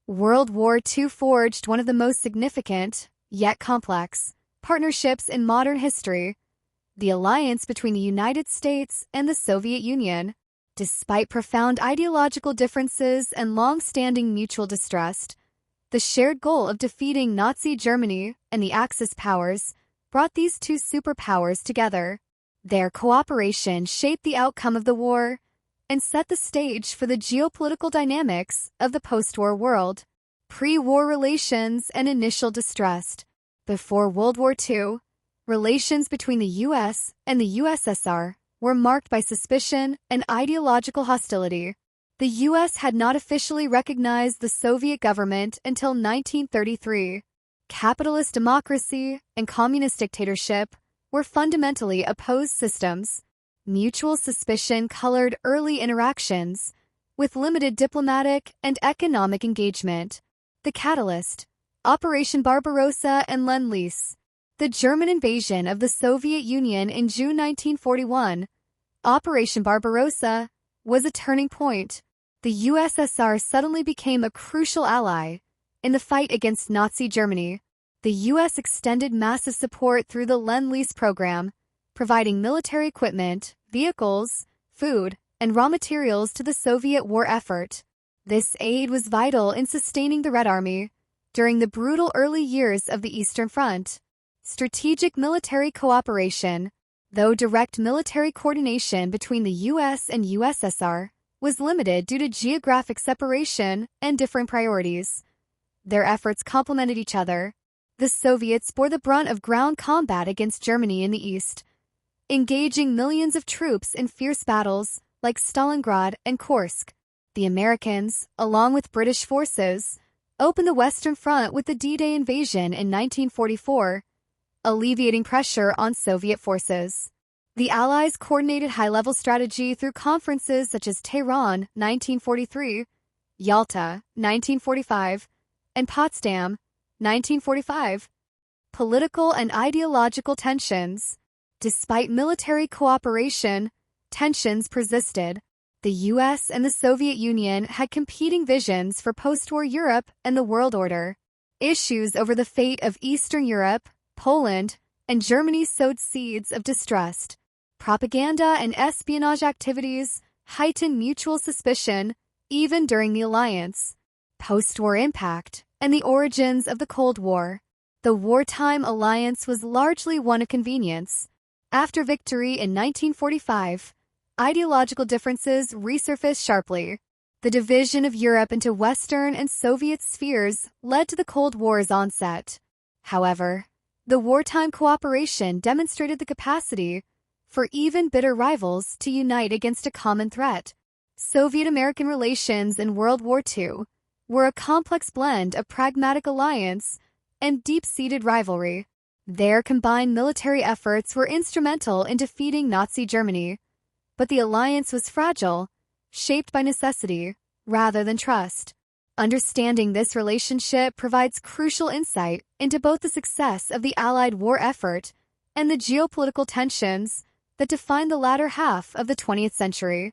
World War II forged one of the most significant, yet complex, partnerships in modern history, the alliance between the United States and the Soviet Union. Despite profound ideological differences and long-standing mutual distrust, the shared goal of defeating Nazi Germany and the Axis powers brought these two superpowers together. Their cooperation shaped the outcome of the war and set the stage for the geopolitical dynamics of the post-war world. Pre-war relations and initial distrust. Before World War II, relations between the U.S. and the USSR were marked by suspicion and ideological hostility. The U.S. had not officially recognized the Soviet government until 1933. Capitalist democracy and communist dictatorship were fundamentally opposed systems. Mutual suspicion colored early interactions, with limited diplomatic and economic engagement. The catalyst: Operation Barbarossa and Lend-Lease. The German invasion of the Soviet Union in June 1941, Operation Barbarossa, was a turning point. The USSR suddenly became a crucial ally in the fight against Nazi Germany. The U.S. extended massive support through the Lend-Lease program, providing military equipment, vehicles, food, and raw materials to the Soviet war effort. This aid was vital in sustaining the Red Army during the brutal early years of the Eastern Front. Strategic military cooperation. Though direct military coordination between the U.S. and USSR was limited due to geographic separation and different priorities, their efforts complemented each other. The Soviets bore the brunt of ground combat against Germany in the East, engaging millions of troops in fierce battles like Stalingrad and Kursk. The Americans, along with British forces, opened the Western Front with the D-Day invasion in 1944, alleviating pressure on Soviet forces. The Allies coordinated high-level strategy through conferences such as Tehran 1943, Yalta 1945, and Potsdam 1945. Political and ideological tensions. Despite military cooperation, tensions persisted. The U.S. and the Soviet Union had competing visions for post-war Europe and the world order. Issues over the fate of Eastern Europe, Poland, and Germany sowed seeds of distrust. Propaganda and espionage activities heightened mutual suspicion even during the alliance. Post-war impact and the origins of the Cold War. The wartime alliance was largely one of convenience. After victory in 1945, ideological differences resurfaced sharply. The division of Europe into Western and Soviet spheres led to the Cold War's onset. However, the wartime cooperation demonstrated the capacity for even bitter rivals to unite against a common threat. Soviet-American relations in World War II were a complex blend of pragmatic alliance and deep-seated rivalry. Their combined military efforts were instrumental in defeating Nazi Germany, but the alliance was fragile, shaped by necessity rather than trust. Understanding this relationship provides crucial insight into both the success of the Allied war effort and the geopolitical tensions that define the latter half of the 20th century.